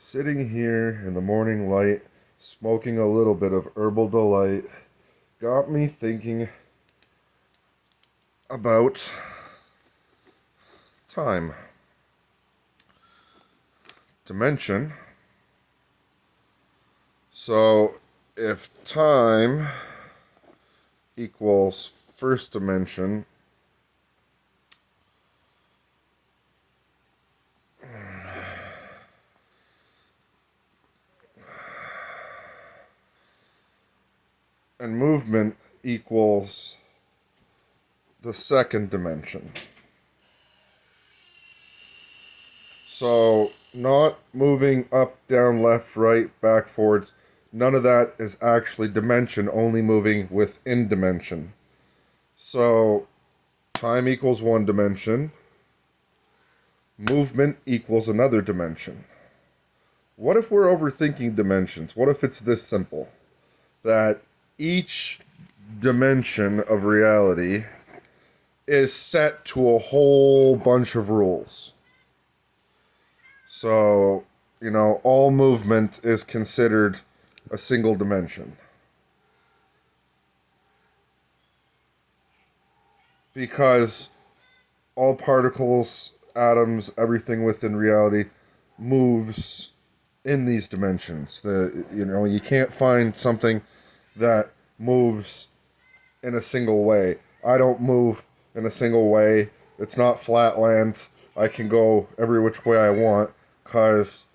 Sitting here in the morning light, smoking a little bit of Herbal Delight, got me thinking about time. Dimension. So, if time equals first dimension, and movement equals the second dimension. So, not moving up, down, left, right, back, forwards, none of that is actually dimension, only moving within dimension. So, time equals one dimension, movement equals another dimension. What if we're overthinking dimensions? What if it's this simple? That each dimension of reality is set to a whole bunch of rules. So, all movement is considered a single dimension. Because all particles, atoms, everything within reality moves in these dimensions. You can't find something that moves in a single way. I don't move in a single way. It's not flatland. I can go every which way I want because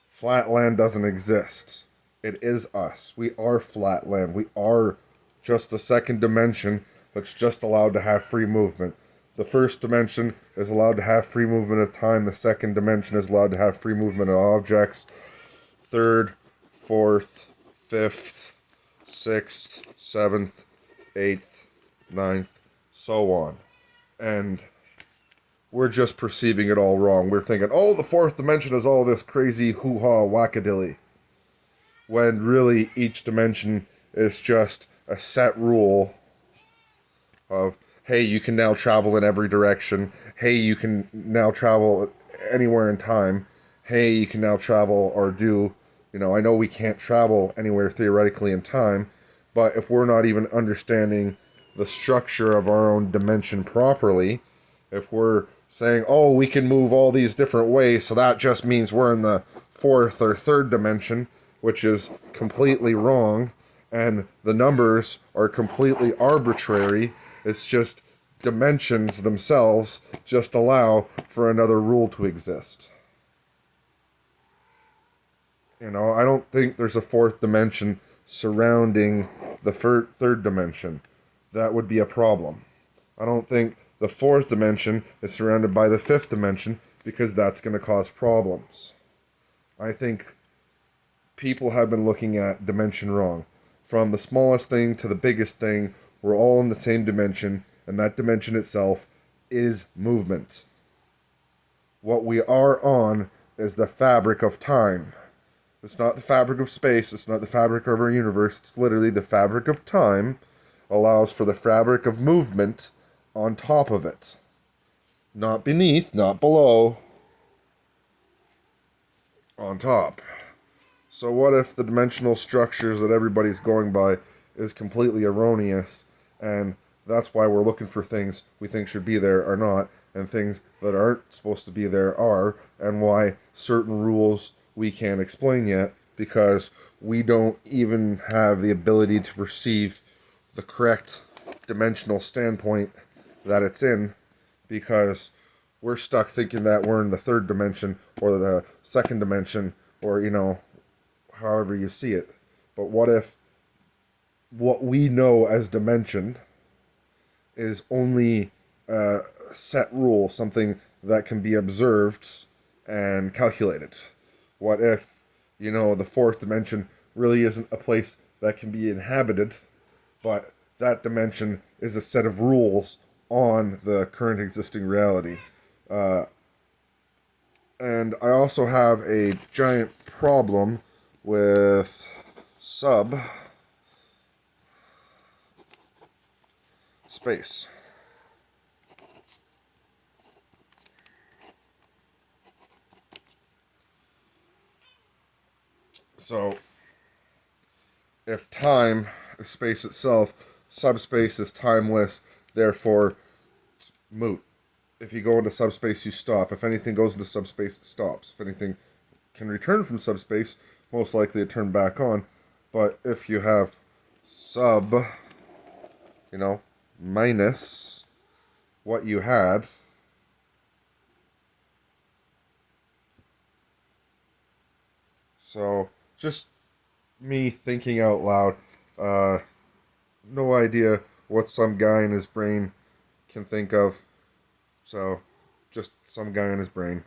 flatland doesn't exist. It is us. We are flatland. We are just the second dimension that's just allowed to have free movement. The first dimension is allowed to have free movement of time. The second dimension is allowed to have free movement of objects. Third, fourth, fifth, sixth, seventh, eighth, ninth, so on. And we're just perceiving it all wrong. We're thinking, oh, the fourth dimension is all this crazy hoo-ha wackadilly. When really each dimension is just a set rule of, hey, you can now travel in every direction. Hey, you can now travel anywhere in time. Hey, you can now travel or do, I know we can't travel anywhere theoretically in time, but if we're not even understanding the structure of our own dimension properly, if we're saying, oh, we can move all these different ways, so that just means we're in the fourth or third dimension, which is completely wrong, and the numbers are completely arbitrary. It's just dimensions themselves just allow for another rule to exist. I don't think there's a fourth dimension surrounding the third dimension. That would be a problem. I don't think the fourth dimension is surrounded by the fifth dimension because that's going to cause problems. I think people have been looking at dimension wrong. From the smallest thing to the biggest thing, we're all in the same dimension, and that dimension itself is movement. What we are on is the fabric of time. It's not the fabric of space, it's not the fabric of our universe, it's literally the fabric of time allows for the fabric of movement on top of it. Not beneath, not below, on top. So what if the dimensional structures that everybody's going by is completely erroneous, and that's why we're looking for things we think should be there are not, and things that aren't supposed to be there are, and why certain rules we can't explain yet because we don't even have the ability to perceive the correct dimensional standpoint that it's in because we're stuck thinking that we're in the third dimension or the second dimension or, however you see it. But what if what we know as dimension is only a set rule, something that can be observed and calculated? What if, the fourth dimension really isn't a place that can be inhabited, but that dimension is a set of rules on the current existing reality? And I also have a giant problem with space. So, if time is space itself, subspace is timeless, therefore moot. If you go into subspace, you stop. If anything goes into subspace, it stops. If anything can return from subspace, most likely it turn back on. But if you have sub, minus what you had, so just me thinking out loud. No idea what some guy in his brain can think of. So, just some guy in his brain.